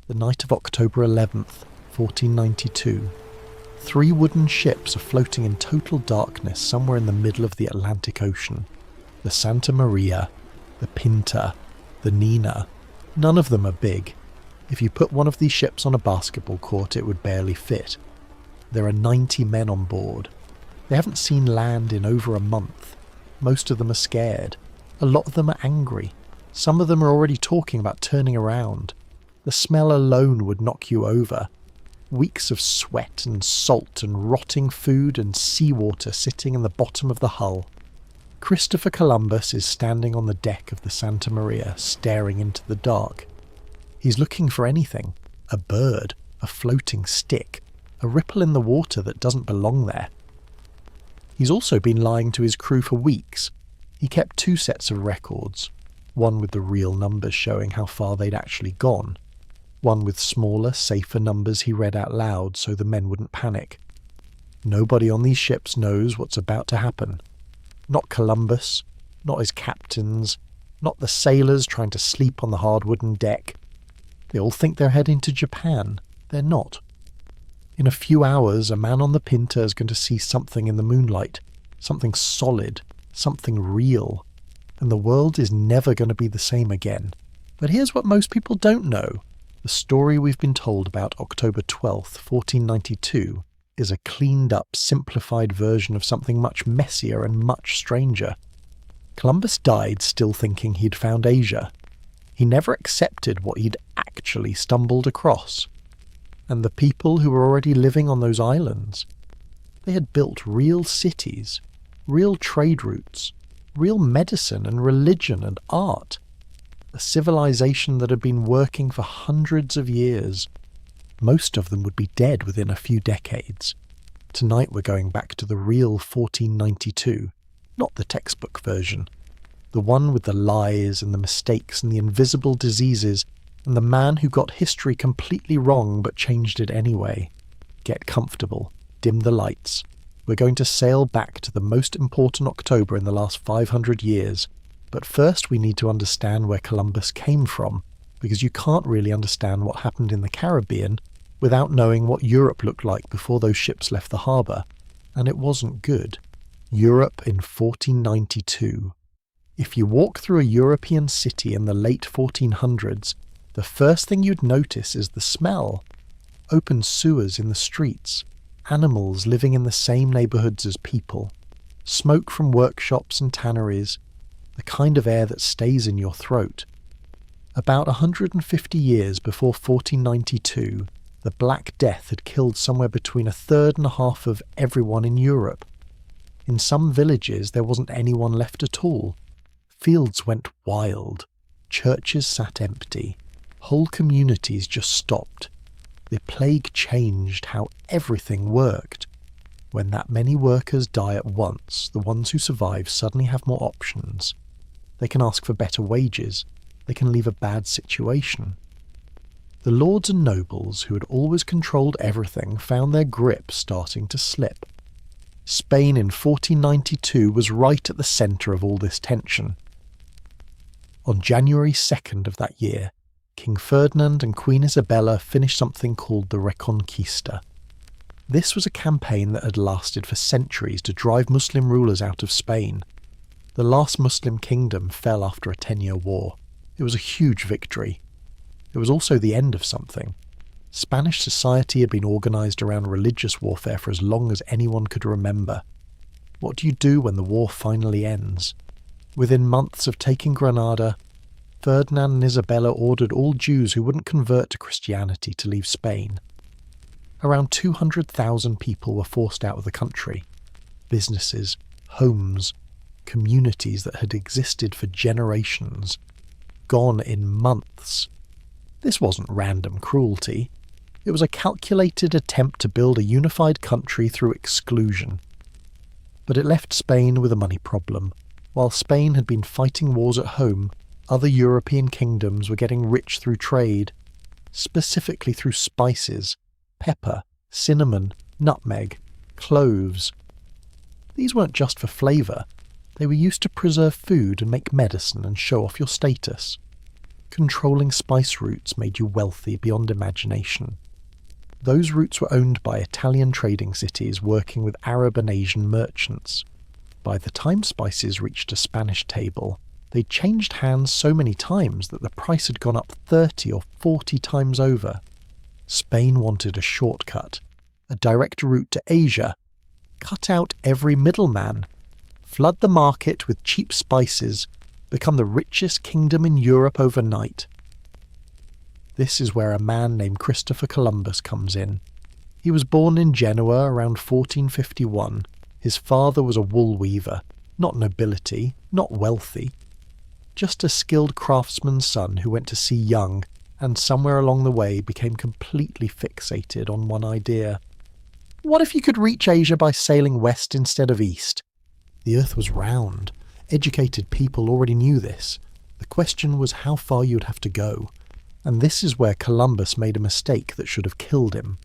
the night of October 11th, 1492. 3 wooden ships are floating in total darkness somewhere in the middle of the Atlantic Ocean. The Santa Maria, the Pinta, the Nina. None of them are big. If you put one of these ships on a basketball court, it would barely fit. There are 90 men on board. They haven't seen land in over a month. Most of them are scared. A lot of them are angry. Some of them are already talking about turning around. The smell alone would knock you over. Weeks of sweat and salt and rotting food and seawater sitting in the bottom of the hull. Christopher Columbus is standing on the deck of the Santa Maria, staring into the dark. He's looking for anything. A bird, a floating stick, a ripple in the water that doesn't belong there. He's also been lying to his crew for weeks. He kept 2 sets of records, one with the real numbers showing how far they'd actually gone, one with smaller, safer numbers he read out loud so the men wouldn't panic. Nobody on these ships knows what's about to happen. Not Columbus, not his captains, not the sailors trying to sleep on the hard wooden deck. They all think they're heading to Japan. They're not. In a few hours, a man on the Pinta is going to see something in the moonlight, something solid, something real, and the world is never going to be the same again. But here's what most people don't know. The story we've been told about October 12th, 1492, is a cleaned-up, simplified version of something much messier and much stranger. Columbus died still thinking he'd found Asia. He never accepted what he'd actually stumbled across. And the people who were already living on those islands, they had built real cities, real trade routes, real medicine and religion and art. A civilization that had been working for hundreds of years. Most of them would be dead within a few decades. Tonight we're going back to the real 1492, not the textbook version. The one with the lies and the mistakes and the invisible diseases, and the man who got history completely wrong but changed it anyway. Get comfortable. Dim the lights. We're going to sail back to the most important October in the last 500 years. But first we need to understand where Columbus came from, because you can't really understand what happened in the Caribbean without knowing what Europe looked like before those ships left the harbour. And it wasn't good. Europe in 1492. If you walk through a European city in the late 1400s, the first thing you'd notice is the smell. Open sewers in the streets, animals living in the same neighbourhoods as people, smoke from workshops and tanneries, the kind of air that stays in your throat. About 150 years before 1492, the Black Death had killed somewhere between 1/3 and 1/2 of everyone in Europe. In some villages there wasn't anyone left at all. Fields went wild. Churches sat empty. Whole communities just stopped. The plague changed how everything worked. When that many workers die at once, the ones who survive suddenly have more options. They can ask for better wages. They can leave a bad situation. The lords and nobles who had always controlled everything found their grip starting to slip. Spain in 1492 was right at the centre of all this tension. On January 2nd of that year, King Ferdinand and Queen Isabella finished something called the Reconquista. This was a campaign that had lasted for centuries to drive Muslim rulers out of Spain. The last Muslim kingdom fell after a 10-year war. It was a huge victory. It was also the end of something. Spanish society had been organised around religious warfare for as long as anyone could remember. What do you do when the war finally ends? Within months of taking Granada, Ferdinand and Isabella ordered all Jews who wouldn't convert to Christianity to leave Spain. Around 200,000 people were forced out of the country. Businesses, homes, communities that had existed for generations, gone in months. This wasn't random cruelty. It was a calculated attempt to build a unified country through exclusion. But it left Spain with a money problem. While Spain had been fighting wars at home, other European kingdoms were getting rich through trade, specifically through spices, pepper, cinnamon, nutmeg, cloves. These weren't just for flavour. They were used to preserve food and make medicine and show off your status. Controlling spice routes made you wealthy beyond imagination. Those routes were owned by Italian trading cities working with Arab and Asian merchants. By the time spices reached a Spanish table, they'd changed hands so many times that the price had gone up 30 or 40 times over. Spain wanted a shortcut, a direct route to Asia. Cut out every middleman, flood the market with cheap spices, become the richest kingdom in Europe overnight. This is where a man named Christopher Columbus comes in. He was born in Genoa around 1451. His father was a wool weaver, not nobility, not wealthy, just a skilled craftsman's son who went to sea young and somewhere along the way became completely fixated on one idea. What if you could reach Asia by sailing west instead of east? The earth was round. Educated people already knew this. The question was how far you'd have to go. And this is where Columbus made a mistake that should have killed him.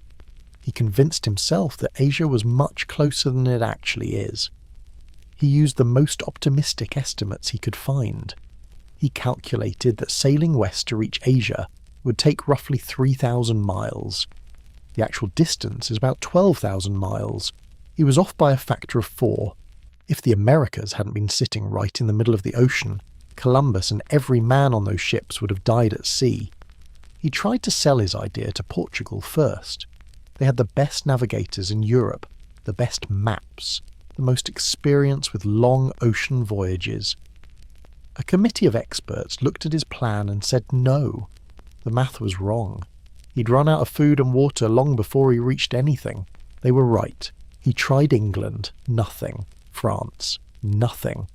He convinced himself that Asia was much closer than it actually is. He used the most optimistic estimates he could find. He calculated that sailing west to reach Asia would take roughly 3,000 miles. The actual distance is about 12,000 miles. He was off by a factor of 4. If the Americas hadn't been sitting right in the middle of the ocean, Columbus and every man on those ships would have died at sea. He tried to sell his idea to Portugal first. They had the best navigators in Europe, the best maps, the most experience with long ocean voyages. A committee of experts looked at his plan and said no. The math was wrong. He'd run out of food and water long before he reached anything. They were right. He tried England, nothing. France, nothing.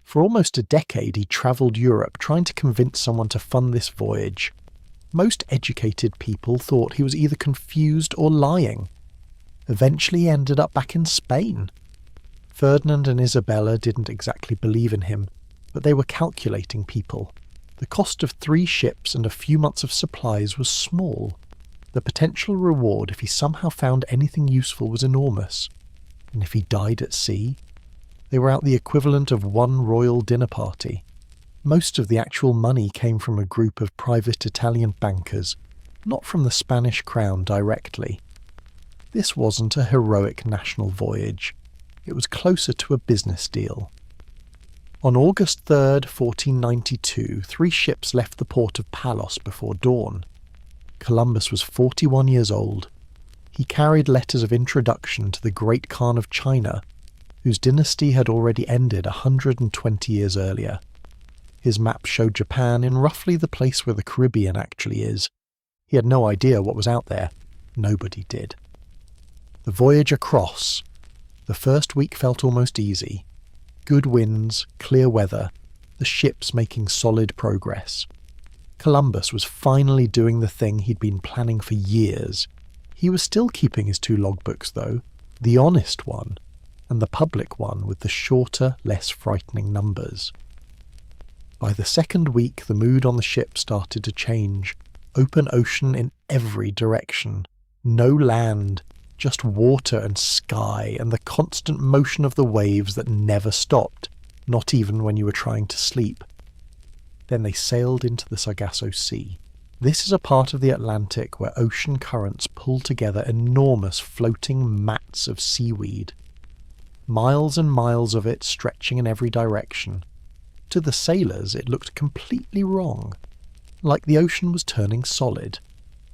For almost a decade he travelled Europe trying to convince someone to fund this voyage. Most educated people thought he was either confused or lying. Eventually he ended up back in Spain. Ferdinand and Isabella didn't exactly believe in him, but they were calculating people. The cost of 3 ships and a few months of supplies was small. The potential reward if he somehow found anything useful was enormous. And if he died at sea, they were out the equivalent of one royal dinner party. Most of the actual money came from a group of private Italian bankers, not from the Spanish crown directly. This wasn't a heroic national voyage. It was closer to a business deal. On August 3rd, 1492, 3 ships left the port of Palos before dawn. Columbus was 41 years old. He carried letters of introduction to the Great Khan of China, whose dynasty had already ended 120 years earlier. His map showed Japan in roughly the place where the Caribbean actually is. He had no idea what was out there. Nobody did. The voyage across. The first week felt almost easy. Good winds, clear weather, the ships making solid progress. Columbus was finally doing the thing he'd been planning for years. He was still keeping his 2 logbooks though, the honest one, and the public one with the shorter, less frightening numbers. By the second week the mood on the ship started to change. Open ocean in every direction. No land, just water and sky and the constant motion of the waves that never stopped, not even when you were trying to sleep. Then they sailed into the Sargasso Sea. This is a part of the Atlantic where ocean currents pull together enormous floating mats of seaweed. Miles and miles of it stretching in every direction. To the sailors it looked completely wrong, like the ocean was turning solid,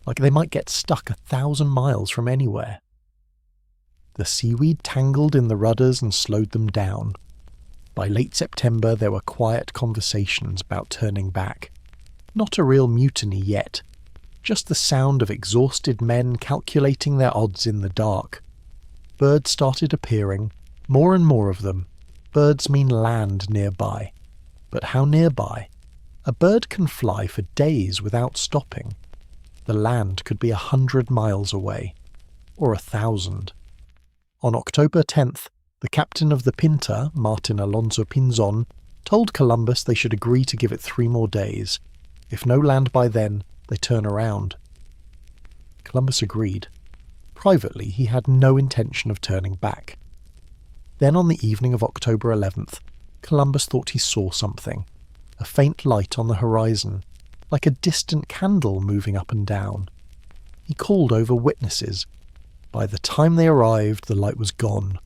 like they might get stuck 1,000 miles from anywhere. The seaweed tangled in the rudders and slowed them down. By late September there were quiet conversations about turning back. Not a real mutiny yet, just the sound of exhausted men calculating their odds in the dark. Birds started appearing, more and more of them. Birds mean land nearby. But how nearby? A bird can fly for days without stopping. The land could be 100 miles away, or 1,000. On October 10th, the captain of the Pinta, Martin Alonso Pinzon, told Columbus they should agree to give it 3 more days. If no land by then, they turn around. Columbus agreed. Privately, he had no intention of turning back. Then on the evening of October 11th, Columbus thought he saw something. A faint light on the horizon. like a distant candle moving up and down. He called over witnesses. By the time they arrived, the light was gone.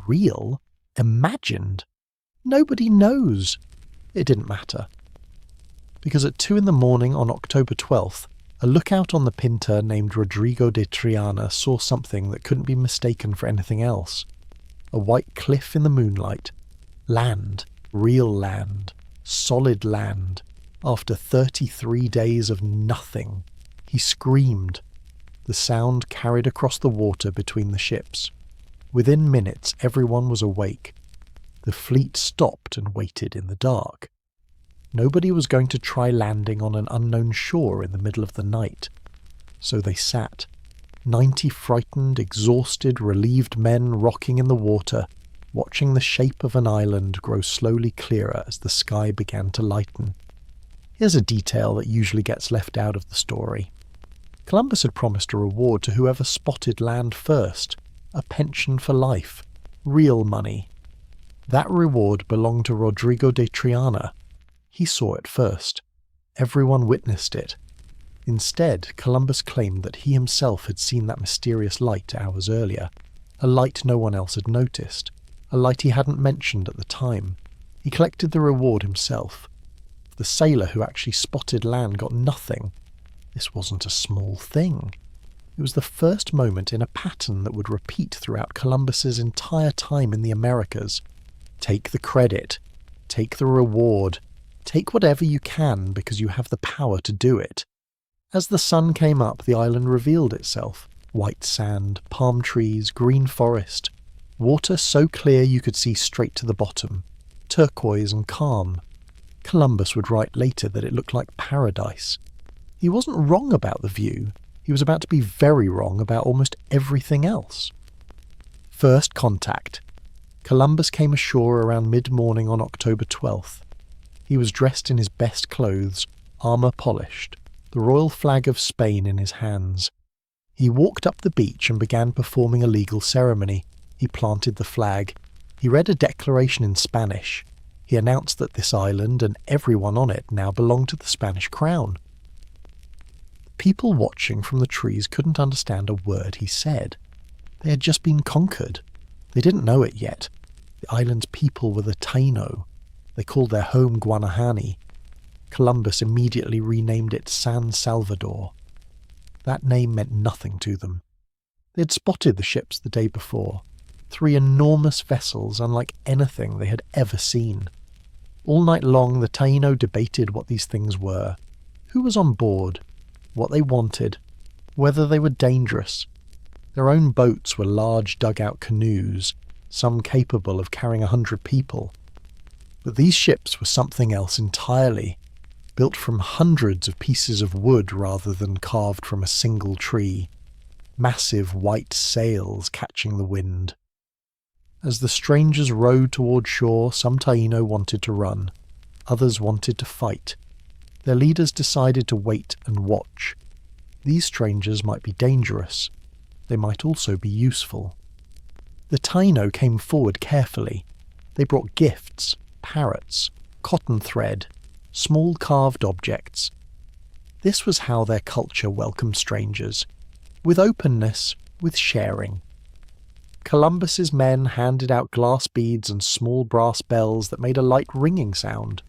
Real? Imagined? Nobody knows. It didn't matter. Because at 2 a.m. on October 12th, a lookout on the Pinta named Rodrigo de Triana saw something that couldn't be mistaken for anything else. A white cliff in the moonlight. Land. Real land. Solid land. After 33 days of nothing. He screamed. The sound carried across the water between the ships. Within minutes, everyone was awake. The fleet stopped and waited in the dark. Nobody was going to try landing on an unknown shore in the middle of the night. So they sat, 90 frightened, exhausted, relieved men rocking in the water, watching the shape of an island grow slowly clearer as the sky began to lighten. Here's a detail that usually gets left out of the story. Columbus had promised a reward to whoever spotted land first, a pension for life, real money. That reward belonged to Rodrigo de Triana. He saw it first. Everyone witnessed it. Instead, Columbus claimed that he himself had seen that mysterious light hours earlier, a light no one else had noticed, a light he hadn't mentioned at the time. He collected the reward himself. The sailor who actually spotted land got nothing. This wasn't a small thing. It was the first moment in a pattern that would repeat throughout Columbus's entire time in the Americas. Take the credit. Take the reward. Take whatever you can because you have the power to do it. As the sun came up, the island revealed itself. White sand, palm trees, green forest. Water so clear you could see straight to the bottom. Turquoise and calm. Columbus would write later that it looked like paradise. He wasn't wrong about the view. He was about to be very wrong about almost everything else. First contact. Columbus came ashore around mid-morning on October 12th. He was dressed in his best clothes, armour polished, the royal flag of Spain in his hands. He walked up the beach and began performing a legal ceremony. He planted the flag. He read a declaration in Spanish. He announced that this island and everyone on it now belonged to the Spanish crown. People watching from the trees couldn't understand a word he said. They had just been conquered. They didn't know it yet. The island's people were the Taíno. They called their home Guanahani. Columbus immediately renamed it San Salvador. That name meant nothing to them. They had spotted the ships the day before. 3 enormous vessels unlike anything they had ever seen. All night long the Taíno debated what these things were, who was on board, what they wanted, whether they were dangerous. Their own boats were large dugout canoes, some capable of carrying 100 people. But these ships were something else entirely, built from hundreds of pieces of wood rather than carved from a single tree. Massive white sails catching the wind. As the strangers rowed toward shore, some Taíno wanted to run, others wanted to fight. Their leaders decided to wait and watch. These strangers might be dangerous. They might also be useful. The Taíno came forward carefully. They brought gifts, parrots, cotton thread, small carved objects. This was how their culture welcomed strangers, with openness, with sharing. Columbus's men handed out glass beads and small brass bells that made a light ringing sound.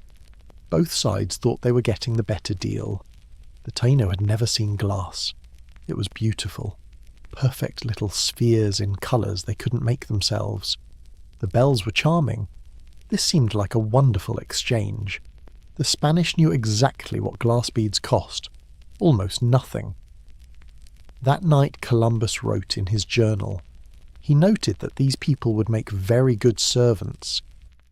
Both sides thought they were getting the better deal. The Taíno had never seen glass. It was beautiful. Perfect little spheres in colours they couldn't make themselves. The bells were charming. This seemed like a wonderful exchange. The Spanish knew exactly what glass beads cost. Almost nothing. That night Columbus wrote in his journal. He noted that these people would make very good servants,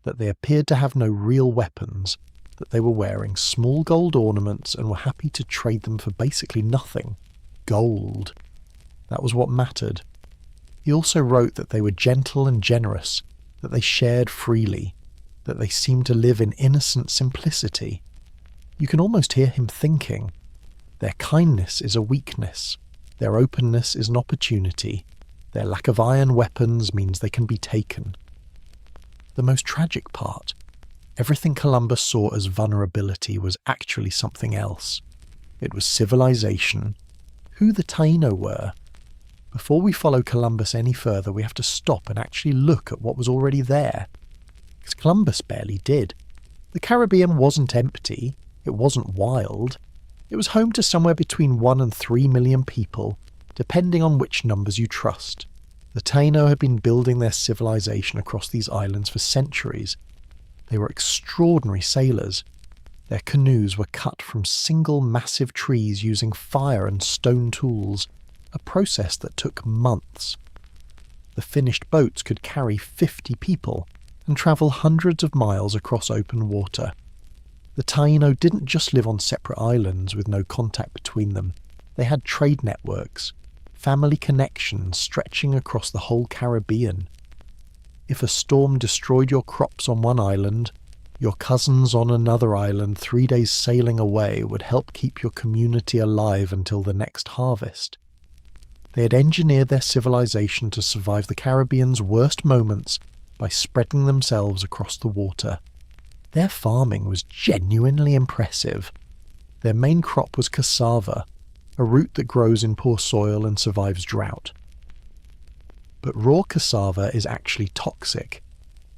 that they appeared to have no real weapons, that they were wearing small gold ornaments and were happy to trade them for basically nothing. Gold. That was what mattered. He also wrote that they were gentle and generous, that they shared freely, that they seemed to live in innocent simplicity. You can almost hear him thinking, their kindness is a weakness, their openness is an opportunity, their lack of iron weapons means they can be taken. The most tragic part, Everything Columbus saw as vulnerability was actually something else. It was civilization, who the Taíno were. Before we follow Columbus any further, we have to stop and actually look at what was already there. Because Columbus barely did. The Caribbean wasn't empty, it wasn't wild. It was home to somewhere between 1 and 3 million people, depending on which numbers you trust. The Taíno had been building their civilization across these islands for centuries. They were extraordinary sailors. Their canoes were cut from single massive trees using fire and stone tools, a process that took months. The finished boats could carry 50 people and travel hundreds of miles across open water. The Taíno didn't just live on separate islands with no contact between them. They had trade networks, family connections stretching across the whole Caribbean. If a storm destroyed your crops on one island, your cousins on another island 3 days sailing away would help keep your community alive until the next harvest. They had engineered their civilization to survive the Caribbean's worst moments by spreading themselves across the water. Their farming was genuinely impressive. Their main crop was cassava, a root that grows in poor soil and survives drought. But raw cassava is actually toxic.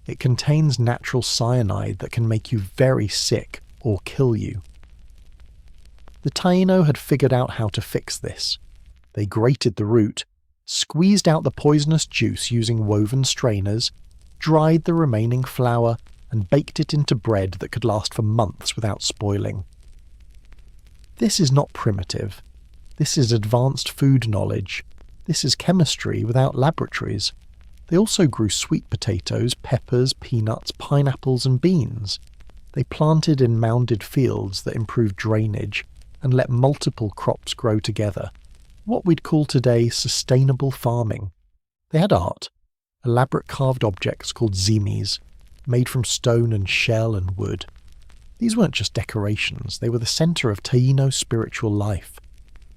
It contains natural cyanide that can make you very sick or kill you. The Taíno had figured out how to fix this. They grated the root, squeezed out the poisonous juice using woven strainers, dried the remaining flour, and baked it into bread that could last for months without spoiling. This is not primitive. This is advanced food knowledge. This is chemistry without laboratories. They also grew sweet potatoes, peppers, peanuts, pineapples, and beans. They planted in mounded fields that improved drainage and let multiple crops grow together. What we'd call today sustainable farming. They had art, elaborate carved objects called zimis, made from stone and shell and wood. These weren't just decorations, they were the centre of Taíno spiritual life,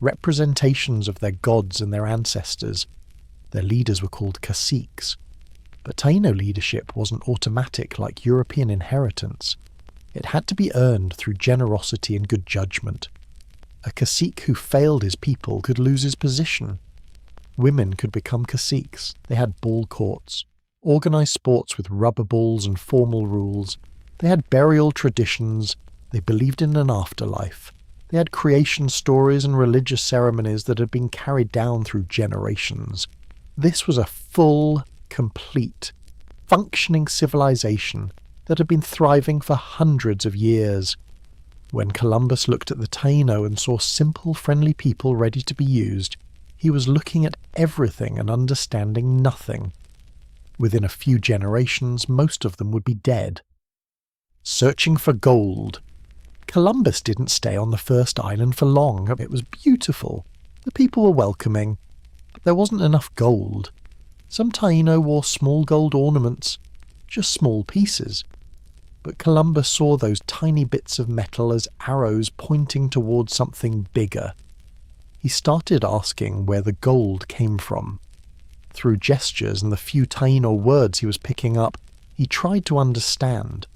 representations of their gods and their ancestors. Their leaders were called caciques. But Taíno leadership wasn't automatic like European inheritance. It had to be earned through generosity and good judgment. A cacique who failed his people could lose his position. Women could become caciques. They had ball courts, organised sports with rubber balls and formal rules. They had burial traditions. They believed in an afterlife. They had creation stories and religious ceremonies that had been carried down through generations. This was a full, complete, functioning civilization that had been thriving for hundreds of years. When Columbus looked at the Taíno and saw simple, friendly people ready to be used, he was looking at everything and understanding nothing. Within a few generations, most of them would be dead. Searching for gold. Columbus didn't stay on the first island for long. It was beautiful. The people were welcoming, but there wasn't enough gold. Some Taíno wore small gold ornaments, just small pieces. But Columbus saw those tiny bits of metal as arrows pointing towards something bigger. He started asking where the gold came from. Through gestures and the few Taíno words he was picking up, he tried to understand.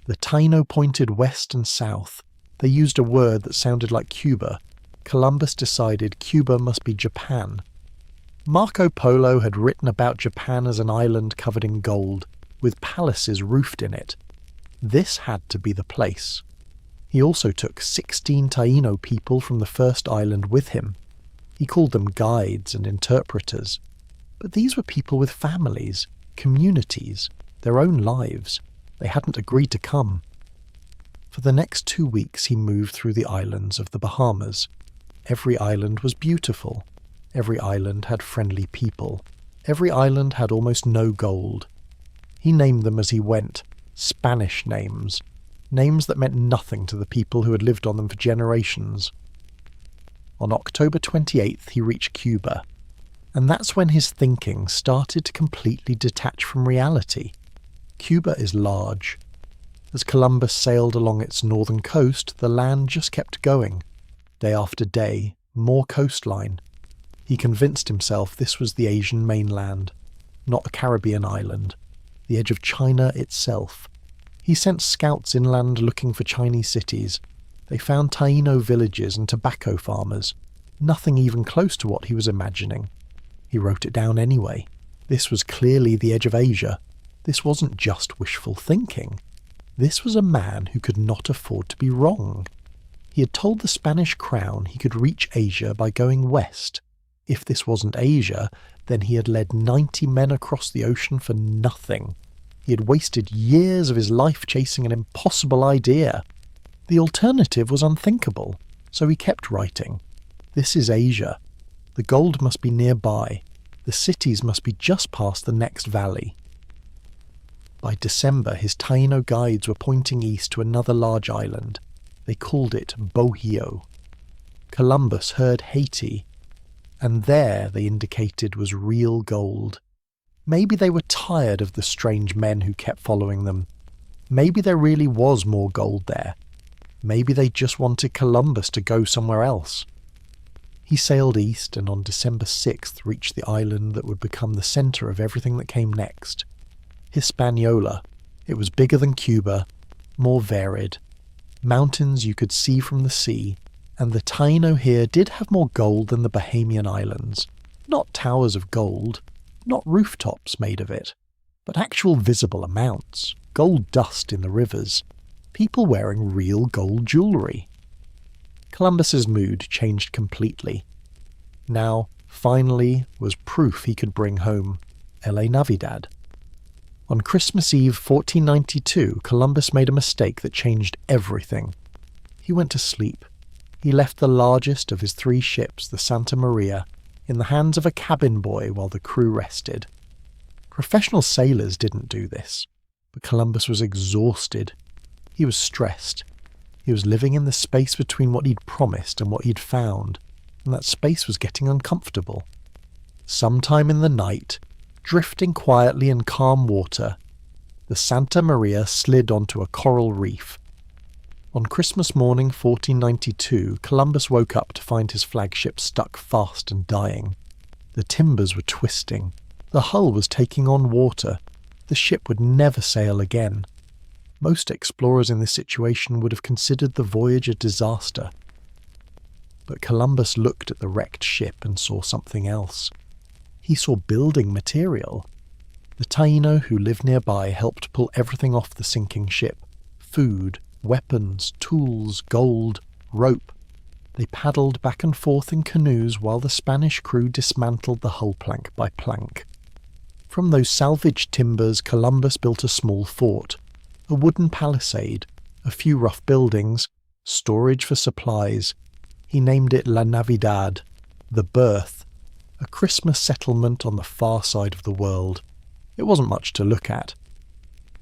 The Taíno pointed west and south. They used a word that sounded like Cuba. Columbus decided Cuba must be Japan. Marco Polo had written about Japan as an island covered in gold, with palaces roofed in it. This had to be the place. He also took 16 Taíno people from the first island with him. He called them guides and interpreters. But these were people with families, communities, their own lives. They hadn't agreed to come. For the next 2 weeks he moved through the islands of the Bahamas. Every island was beautiful. Every island had friendly people. Every island had almost no gold. He named them as he went, Spanish names, names that meant nothing to the people who had lived on them for generations. On October 28th he reached Cuba, and that's when his thinking started to completely detach from reality. Cuba is large. As Columbus sailed along its northern coast, the land just kept going. Day after day, more coastline. He convinced himself this was the Asian mainland, not a Caribbean island, the edge of China itself. He sent scouts inland looking for Chinese cities. They found Taíno villages and tobacco farmers. Nothing even close to what he was imagining. He wrote it down anyway. This was clearly the edge of Asia. This wasn't just wishful thinking. This was a man who could not afford to be wrong. He had told the Spanish crown he could reach Asia by going west. If this wasn't Asia, then he had led 90 men across the ocean for nothing. He had wasted years of his life chasing an impossible idea. The alternative was unthinkable, so he kept writing. This is Asia. The gold must be nearby. The cities must be just past the next valley. By December, his Taíno guides were pointing east to another large island. They called it Bohio. Columbus heard Haiti, and there, they indicated, was real gold. Maybe they were tired of the strange men who kept following them. Maybe there really was more gold there. Maybe they just wanted Columbus to go somewhere else. He sailed east and on December 6th reached the island that would become the centre of everything that came next. Hispaniola. It was bigger than Cuba, more varied. Mountains you could see from the sea, and the Taíno here did have more gold than the Bahamian Islands. Not towers of gold, not rooftops made of it, but actual visible amounts, gold dust in the rivers, people wearing real gold jewellery. Columbus's mood changed completely. Now, finally, was proof he could bring home La Navidad. On Christmas Eve 1492, Columbus made a mistake that changed everything. He went to sleep. He left the largest of his 3 ships, the Santa Maria, in the hands of a cabin boy while the crew rested. Professional sailors didn't do this, but Columbus was exhausted. He was stressed. He was living in the space between what he'd promised and what he'd found, and that space was getting uncomfortable. Sometime in the night, drifting quietly in calm water, the Santa Maria slid onto a coral reef. On Christmas morning 1492, Columbus woke up to find his flagship stuck fast and dying. The timbers were twisting. The hull was taking on water. The ship would never sail again. Most explorers in this situation would have considered the voyage a disaster. But Columbus looked at the wrecked ship and saw something else. He saw building material. The Taíno who lived nearby helped pull everything off the sinking ship. Food, weapons, tools, gold, rope. They paddled back and forth in canoes while the Spanish crew dismantled the hull plank by plank. From those salvaged timbers, Columbus built a small fort, a wooden palisade, a few rough buildings, storage for supplies. He named it La Navidad, the birth, a Christmas settlement on the far side of the world. It wasn't much to look at.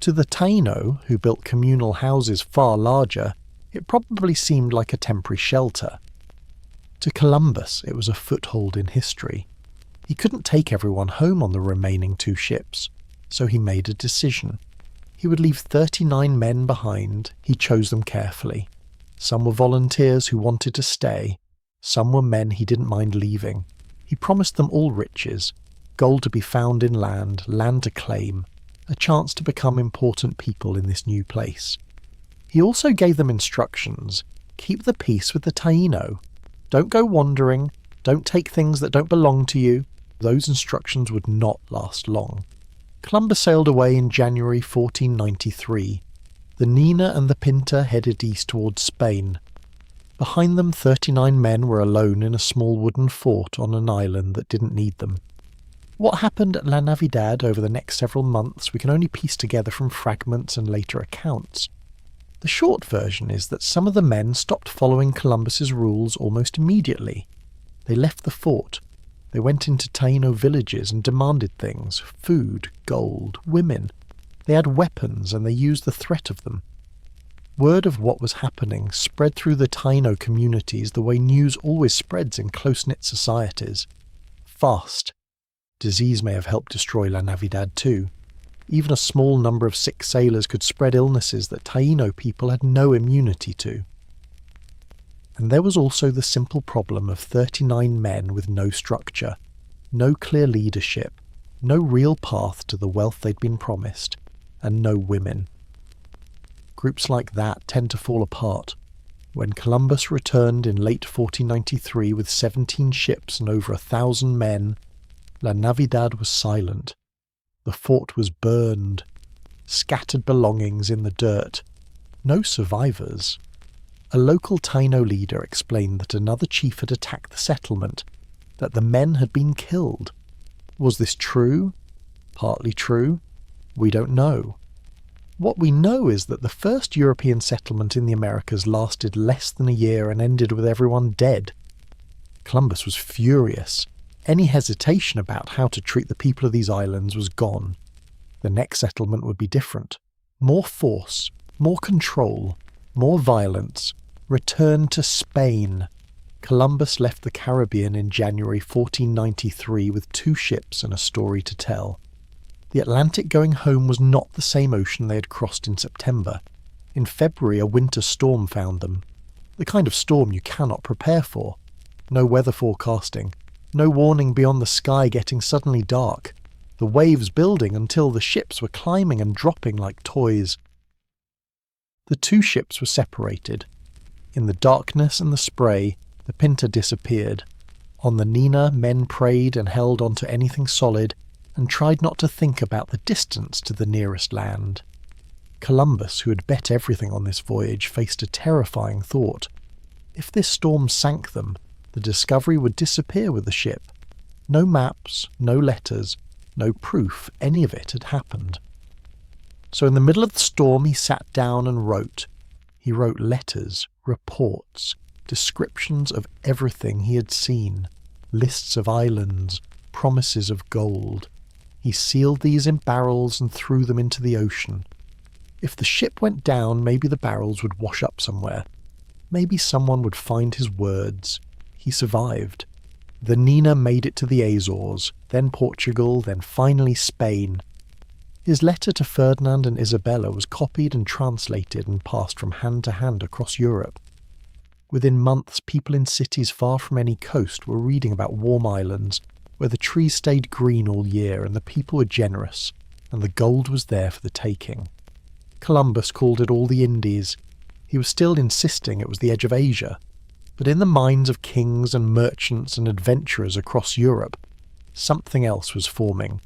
To the Taíno, who built communal houses far larger, it probably seemed like a temporary shelter. To Columbus, it was a foothold in history. He couldn't take everyone home on the remaining 2 ships, so he made a decision. He would leave 39 men behind. He chose them carefully. Some were volunteers who wanted to stay. Some were men he didn't mind leaving. He promised them all riches, gold to be found in land to claim, a chance to become important people in this new place. He also gave them instructions. Keep the peace with the Taíno. Don't go wandering. Don't take things that don't belong to you. Those instructions would not last long. Columbus sailed away in January 1493. The Nina and the Pinta headed east towards Spain. Behind them, 39 men were alone in a small wooden fort on an island that didn't need them. What happened at La Navidad over the next several months we can only piece together from fragments and later accounts. The short version is that some of the men stopped following Columbus's rules almost immediately. They left the fort. They went into Taíno villages and demanded things: food, gold, women. They had weapons and they used the threat of them. Word of what was happening spread through the Taíno communities the way news always spreads in close-knit societies. Fast. Disease may have helped destroy La Navidad too. Even a small number of sick sailors could spread illnesses that Taíno people had no immunity to. And there was also the simple problem of 39 men with no structure, no clear leadership, no real path to the wealth they'd been promised, and no women. groups like that tend to fall apart. When Columbus returned in late 1493 with 17 ships and over 1,000 men, La Navidad was silent. The fort was burned, scattered belongings in the dirt. No survivors. A local Taíno leader explained that another chief had attacked the settlement, that the men had been killed. Was this true? Partly true? We don't know. What we know is that the first European settlement in the Americas lasted less than a year and ended with everyone dead. Columbus was furious. Any hesitation about how to treat the people of these islands was gone. The next settlement would be different. More force, more control, more violence. Return to Spain. Columbus left the Caribbean in January 1493 with 2 ships and a story to tell. The Atlantic going home was not the same ocean they had crossed in September. In February, a winter storm found them. The kind of storm you cannot prepare for. No weather forecasting. No warning beyond the sky getting suddenly dark. The waves building until the ships were climbing and dropping like toys. The 2 ships were separated. In the darkness and the spray, the Pinta disappeared. On the Nina, men prayed and held onto anything solid and tried not to think about the distance to the nearest land. Columbus, who had bet everything on this voyage, faced a terrifying thought. If this storm sank them, the Discovery would disappear with the ship. No maps, no letters, no proof any of it had happened. So in the middle of the storm he sat down and wrote. He wrote letters, reports, descriptions of everything he had seen, lists of islands, promises of gold. He sealed these in barrels and threw them into the ocean. If the ship went down, maybe the barrels would wash up somewhere. Maybe someone would find his words. He survived. The Nina made it to the Azores, then Portugal, then finally Spain. His letter to Ferdinand and Isabella was copied and translated and passed from hand to hand across Europe. Within months, people in cities far from any coast were reading about warm islands, where the trees stayed green all year and the people were generous, and the gold was there for the taking. Columbus called it all the Indies. He was still insisting it was the edge of Asia. But in the minds of kings and merchants and adventurers across Europe, something else was forming.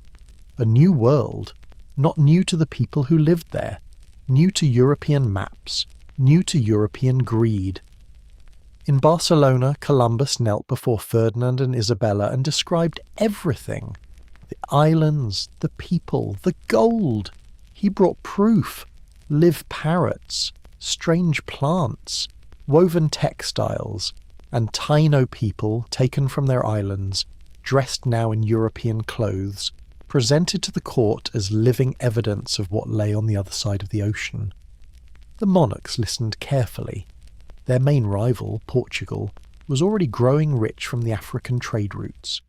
A new world, not new to the people who lived there, new to European maps, new to European greed. In Barcelona, Columbus knelt before Ferdinand and Isabella and described everything. The islands, the people, the gold. He brought proof. Live parrots, strange plants, woven textiles, and Taíno people taken from their islands, dressed now in European clothes, presented to the court as living evidence of what lay on the other side of the ocean. The monarchs listened carefully. Their main rival, Portugal, was already growing rich from the African trade routes.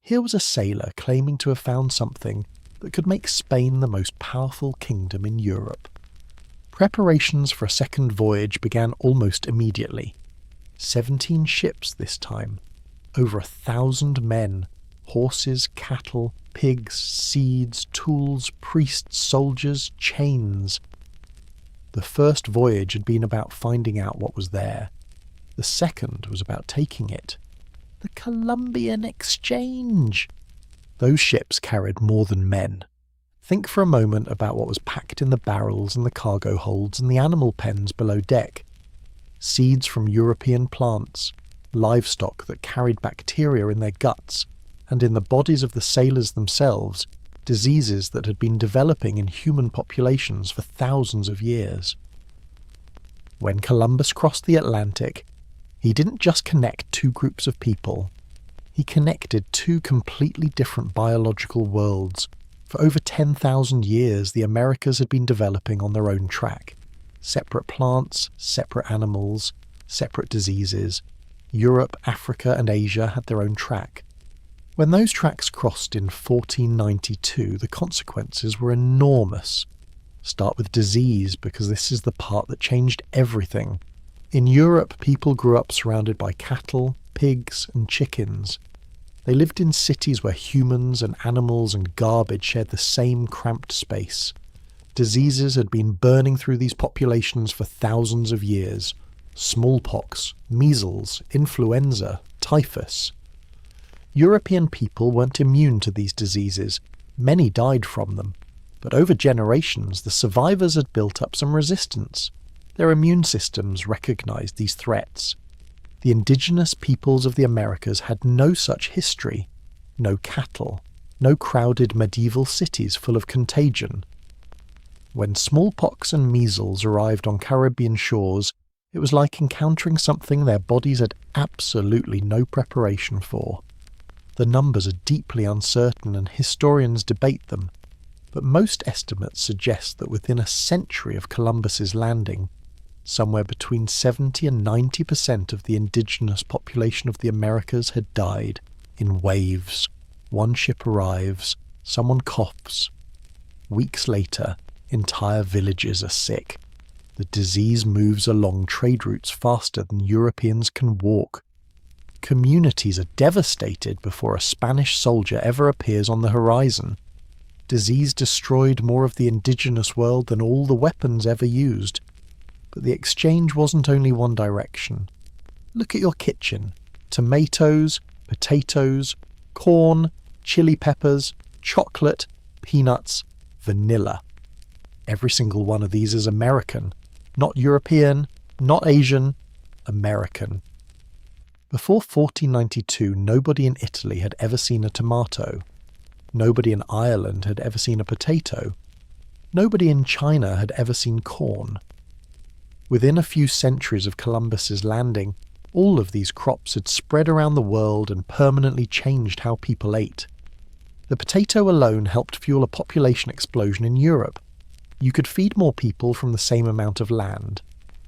Here was a sailor claiming to have found something that could make Spain the most powerful kingdom in Europe. Preparations for a second voyage began almost immediately. 17 ships this time, over 1,000 men, horses, cattle, pigs, seeds, tools, priests, soldiers, chains. The first voyage had been about finding out what was there. The second was about taking it. The Columbian Exchange! Those ships carried more than men. Think for a moment about what was packed in the barrels and the cargo holds and the animal pens below deck. Seeds from European plants, livestock that carried bacteria in their guts, and in the bodies of the sailors themselves, diseases that had been developing in human populations for thousands of years. When Columbus crossed the Atlantic, he didn't just connect 2 groups of people. He connected 2 completely different biological worlds. For over 10,000 years, the Americas had been developing on their own track. Separate plants, separate animals, separate diseases. Europe, Africa, and Asia had their own track. When those tracks crossed in 1492, the consequences were enormous. Start with disease, because this is the part that changed everything. In Europe, people grew up surrounded by cattle, pigs, and chickens. They lived in cities where humans and animals and garbage shared the same cramped space. Diseases had been burning through these populations for thousands of years. Smallpox, measles, influenza, typhus. European people weren't immune to these diseases. Many died from them. But over generations, the survivors had built up some resistance. Their immune systems recognized these threats. The indigenous peoples of the Americas had no such history. No cattle. No crowded medieval cities full of contagion. When smallpox and measles arrived on Caribbean shores, it was like encountering something their bodies had absolutely no preparation for. The numbers are deeply uncertain and historians debate them, but most estimates suggest that within a century of Columbus's landing, somewhere between 70 and 90% of the indigenous population of the Americas had died in waves. One ship arrives, someone coughs. Weeks later, entire villages are sick. The disease moves along trade routes faster than Europeans can walk. Communities are devastated before a Spanish soldier ever appears on the horizon. Disease destroyed more of the indigenous world than all the weapons ever used. But the exchange wasn't only one direction. Look at your kitchen. Tomatoes, potatoes, corn, chili peppers, chocolate, peanuts, vanilla. Every single one of these is American. Not European, not Asian, American. Before 1492, nobody in Italy had ever seen a tomato. Nobody in Ireland had ever seen a potato. Nobody in China had ever seen corn. Within a few centuries of Columbus's landing, all of these crops had spread around the world and permanently changed how people ate. The potato alone helped fuel a population explosion in Europe. You could feed more people from the same amount of land.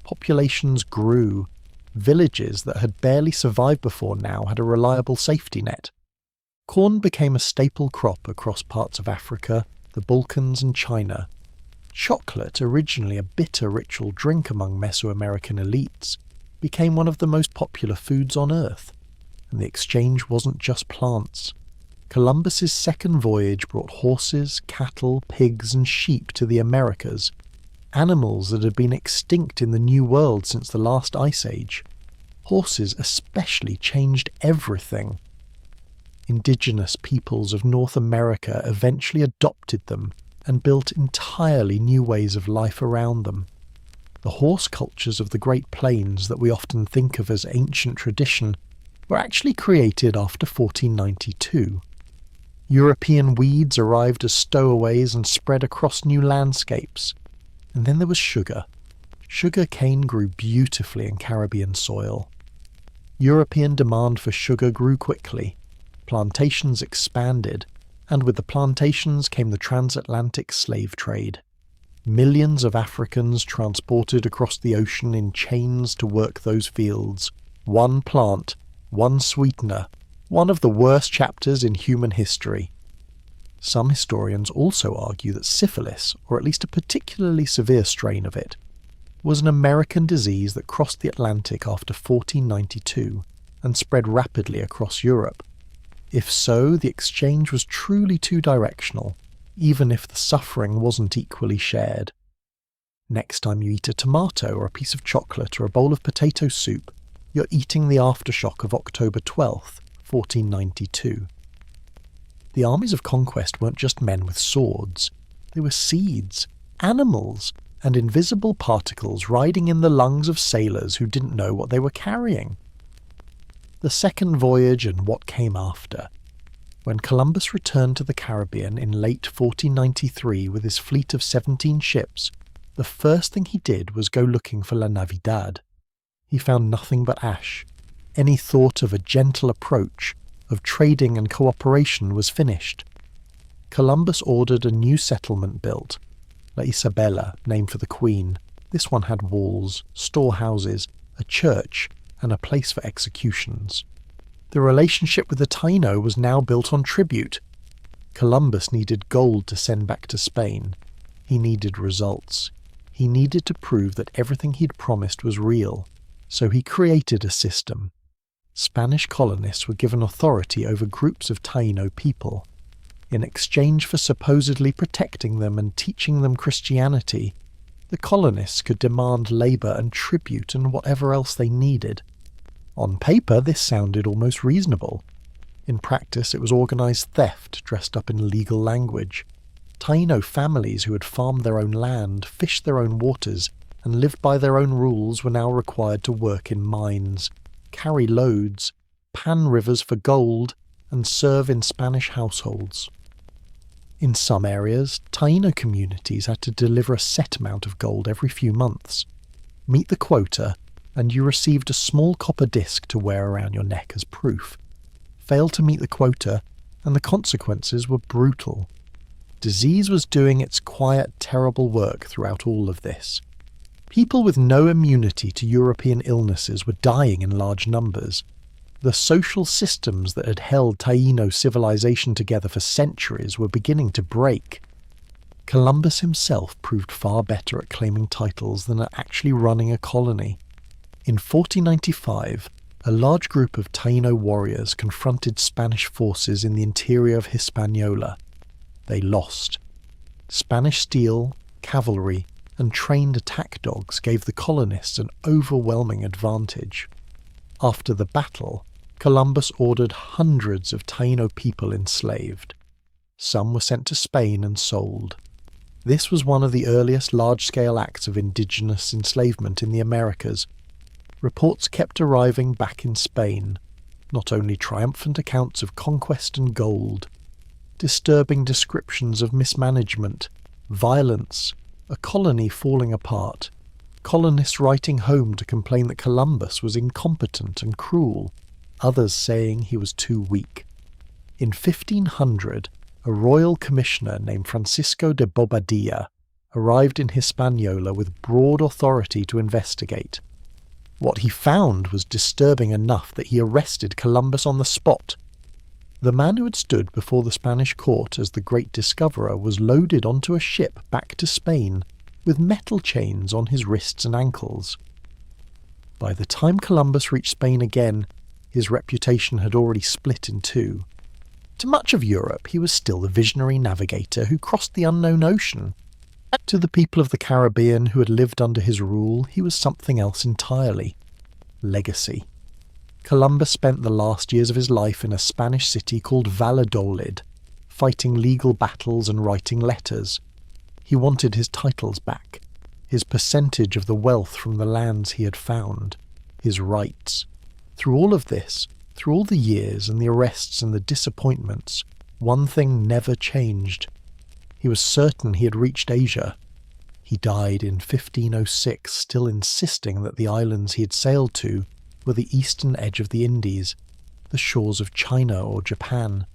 Populations grew. Villages that had barely survived before now had a reliable safety net. Corn became a staple crop across parts of Africa, the Balkans and China. Chocolate, originally a bitter ritual drink among Mesoamerican elites, became one of the most popular foods on Earth. And the exchange wasn't just plants. Columbus's second voyage brought horses, cattle, pigs and sheep to the Americas, animals that had been extinct in the New World since the last ice age. Horses especially changed everything. Indigenous peoples of North America eventually adopted them and built entirely new ways of life around them. The horse cultures of the Great Plains that we often think of as ancient tradition were actually created after 1492. European weeds arrived as stowaways and spread across new landscapes. And then there was sugar. Sugar cane grew beautifully in Caribbean soil. European demand for sugar grew quickly. Plantations expanded, and with the plantations came the transatlantic slave trade. Millions of Africans transported across the ocean in chains to work those fields. One plant, one sweetener, one of the worst chapters in human history. Some historians also argue that syphilis, or at least a particularly severe strain of it, was an American disease that crossed the Atlantic after 1492 and spread rapidly across Europe. If so, the exchange was truly two-directional, even if the suffering wasn't equally shared. Next time you eat a tomato or a piece of chocolate or a bowl of potato soup, you're eating the aftershock of October 12th, 1492. The armies of conquest weren't just men with swords. They were seeds, animals, and invisible particles riding in the lungs of sailors who didn't know what they were carrying. The second voyage and what came after. When Columbus returned to the Caribbean in late 1493 with his fleet of 17 ships, the first thing he did was go looking for La Navidad. He found nothing but ash. Any thought of a gentle approach, of trading and cooperation was finished. Columbus ordered a new settlement built, La Isabela, named for the Queen. This one had walls, storehouses, a church, and a place for executions. The relationship with the Taíno was now built on tribute. Columbus needed gold to send back to Spain. He needed results. He needed to prove that everything he'd promised was real. So he created a system. Spanish colonists were given authority over groups of Taíno people. In exchange for supposedly protecting them and teaching them Christianity, the colonists could demand labour and tribute and whatever else they needed. On paper, this sounded almost reasonable. In practice, it was organised theft dressed up in legal language. Taíno families who had farmed their own land, fished their own waters, and lived by their own rules were now required to work in mines, carry loads, pan rivers for gold, and serve in Spanish households. In some areas, Taíno communities had to deliver a set amount of gold every few months. Meet the quota, and you received a small copper disc to wear around your neck as proof. Fail to meet the quota, and the consequences were brutal. Disease was doing its quiet, terrible work throughout all of this. People with no immunity to European illnesses were dying in large numbers. The social systems that had held Taíno civilization together for centuries were beginning to break. Columbus himself proved far better at claiming titles than at actually running a colony. In 1495, a large group of Taíno warriors confronted Spanish forces in the interior of Hispaniola. They lost. Spanish steel, cavalry, and trained attack dogs gave the colonists an overwhelming advantage. After the battle, Columbus ordered hundreds of Taíno people enslaved. Some were sent to Spain and sold. This was one of the earliest large-scale acts of indigenous enslavement in the Americas. Reports kept arriving back in Spain, not only triumphant accounts of conquest and gold, disturbing descriptions of mismanagement, violence, a colony falling apart, colonists writing home to complain that Columbus was incompetent and cruel, others saying he was too weak. In 1500, a royal commissioner named Francisco de Bobadilla arrived in Hispaniola with broad authority to investigate. What he found was disturbing enough that he arrested Columbus on the spot. The man who had stood before the Spanish court as the great discoverer was loaded onto a ship back to Spain with metal chains on his wrists and ankles. By the time Columbus reached Spain again, his reputation had already split in two. To much of Europe, he was still the visionary navigator who crossed the unknown ocean. To the people of the Caribbean who had lived under his rule, he was something else entirely. Legacy. Columbus spent the last years of his life in a Spanish city called Valladolid, fighting legal battles and writing letters. He wanted his titles back, his percentage of the wealth from the lands he had found, his rights. Through all of this, through all the years and the arrests and the disappointments, one thing never changed. He was certain he had reached Asia. He died in 1506, still insisting that the islands he had sailed to were the eastern edge of the Indies, the shores of China or Japan.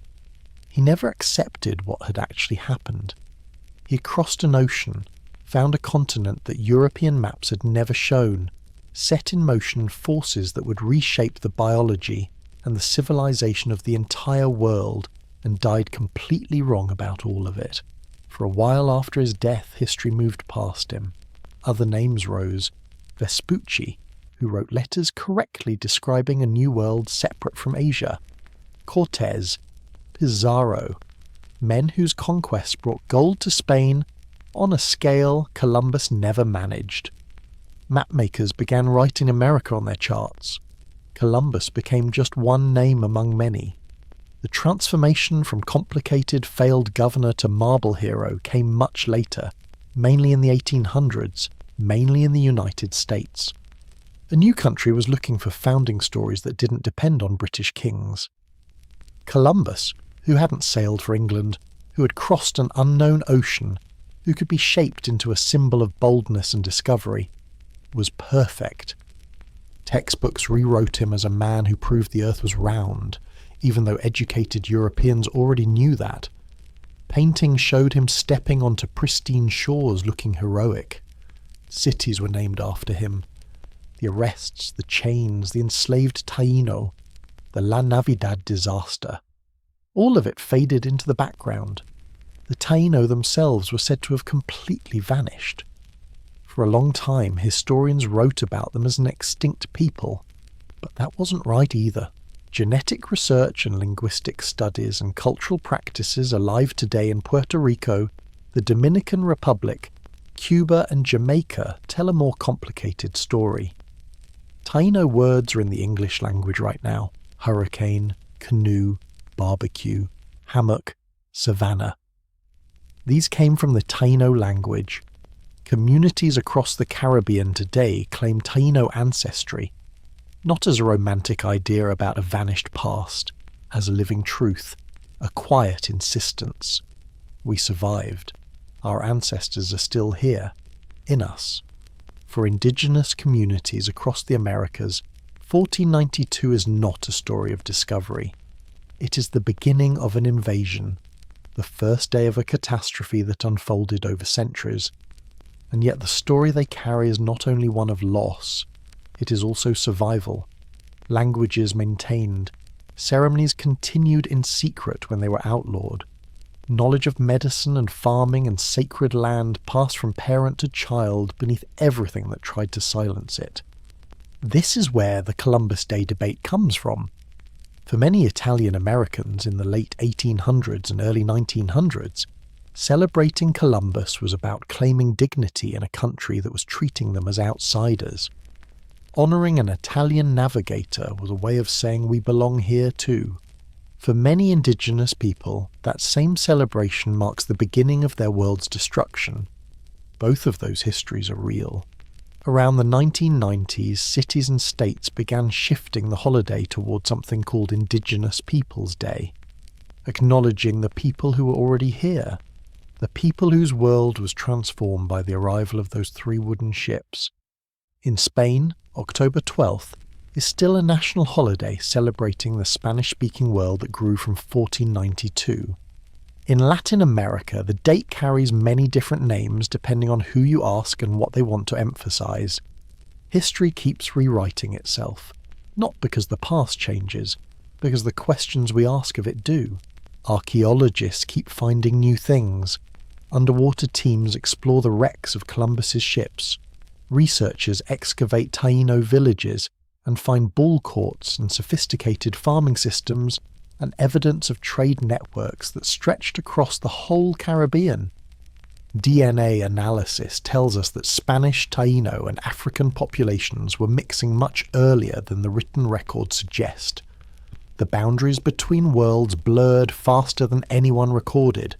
He never accepted what had actually happened. He had crossed an ocean, found a continent that European maps had never shown, set in motion forces that would reshape the biology and the civilization of the entire world, and died completely wrong about all of it. For a while after his death, history moved past him. Other names rose. Vespucci, who wrote letters correctly describing a new world separate from Asia. Cortés, Pizarro, men whose conquests brought gold to Spain on a scale Columbus never managed. Mapmakers began writing America on their charts. Columbus became just one name among many. The transformation from complicated, failed governor to marble hero came much later, mainly in the 1800s, mainly in the United States. A new country was looking for founding stories that didn't depend on British kings. Columbus, who hadn't sailed for England, who had crossed an unknown ocean, who could be shaped into a symbol of boldness and discovery, was perfect. Textbooks rewrote him as a man who proved the earth was round, even though educated Europeans already knew that. Paintings showed him stepping onto pristine shores looking heroic. Cities were named after him. The arrests, the chains, the enslaved Taíno, the La Navidad disaster. All of it faded into the background. The Taíno themselves were said to have completely vanished. For a long time, historians wrote about them as an extinct people, but that wasn't right either. Genetic research and linguistic studies and cultural practices alive today in Puerto Rico, the Dominican Republic, Cuba and Jamaica tell a more complicated story. Taíno words are in the English language right now: hurricane, canoe, barbecue, hammock, savannah. These came from the Taíno language. Communities across the Caribbean today claim Taíno ancestry, not as a romantic idea about a vanished past, as a living truth, a quiet insistence. We survived. Our ancestors are still here, in us. For indigenous communities across the Americas, 1492 is not a story of discovery. It is the beginning of an invasion, the first day of a catastrophe that unfolded over centuries. And yet the story they carry is not only one of loss, it is also survival. Languages maintained, ceremonies continued in secret when they were outlawed. Knowledge of medicine and farming and sacred land passed from parent to child beneath everything that tried to silence it. This is where the Columbus Day debate comes from. For many Italian Americans in the late 1800s and early 1900s, celebrating Columbus was about claiming dignity in a country that was treating them as outsiders. Honouring an Italian navigator was a way of saying we belong here too. For many indigenous people, that same celebration marks the beginning of their world's destruction. Both of those histories are real. Around the 1990s, cities and states began shifting the holiday toward something called Indigenous Peoples Day, acknowledging the people who were already here, the people whose world was transformed by the arrival of those 3 wooden ships. In Spain, October 12th is still a national holiday celebrating the Spanish-speaking world that grew from 1492. In Latin America, the date carries many different names depending on who you ask and what they want to emphasize. History keeps rewriting itself, not because the past changes, because the questions we ask of it do. Archaeologists keep finding new things. Underwater teams explore the wrecks of Columbus's ships. Researchers excavate Taíno villages and find ball courts and sophisticated farming systems and evidence of trade networks that stretched across the whole Caribbean. DNA analysis tells us that Spanish, Taíno and African populations were mixing much earlier than the written records suggest. The boundaries between worlds blurred faster than anyone recorded.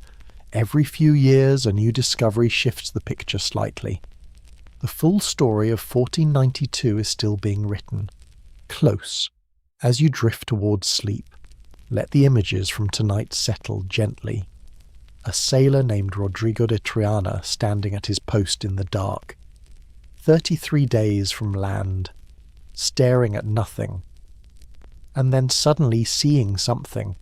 Every few years a new discovery shifts the picture slightly. The full story of 1492 is still being written. Close, as you drift towards sleep, let the images from tonight settle gently. A sailor named Rodrigo de Triana standing at his post in the dark. 33 days from land, staring at nothing, and then suddenly seeing something.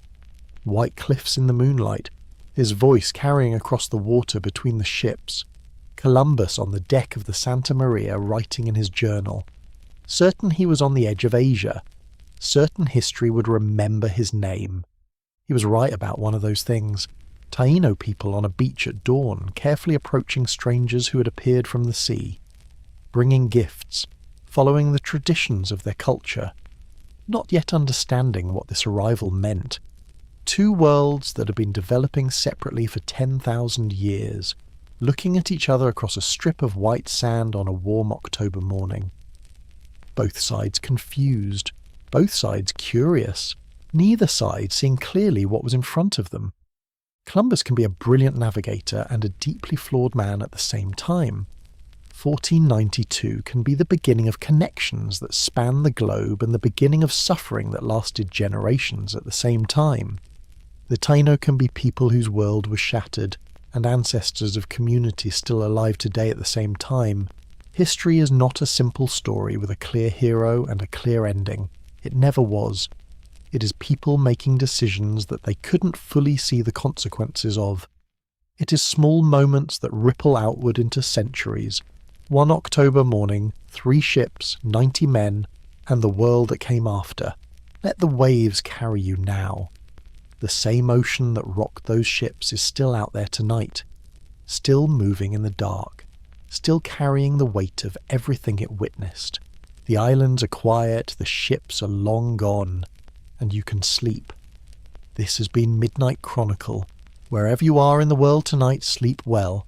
White cliffs in the moonlight, his voice carrying across the water between the ships. Columbus on the deck of the Santa Maria writing in his journal. Certain he was on the edge of Asia. Certain history would remember his name. He was right about one of those things. Taíno people on a beach at dawn, carefully approaching strangers who had appeared from the sea. Bringing gifts, following the traditions of their culture. Not yet understanding what this arrival meant. 2 worlds that had been developing separately for 10,000 years, looking at each other across a strip of white sand on a warm October morning. Both sides confused, both sides curious, neither side seeing clearly what was in front of them. Columbus can be a brilliant navigator and a deeply flawed man at the same time. 1492 can be the beginning of connections that span the globe and the beginning of suffering that lasted generations at the same time. The Taíno can be people whose world was shattered, and ancestors of communities still alive today at the same time. History is not a simple story with a clear hero and a clear ending. It never was. It is people making decisions that they couldn't fully see the consequences of. It is small moments that ripple outward into centuries. One October morning, 3 ships, 90 men, and the world that came after. Let the waves carry you now. The same ocean that rocked those ships is still out there tonight, still moving in the dark, still carrying the weight of everything it witnessed. The islands are quiet, the ships are long gone. and you can sleep. This has been Midnight Chronicle. Wherever you are in the world tonight, sleep well.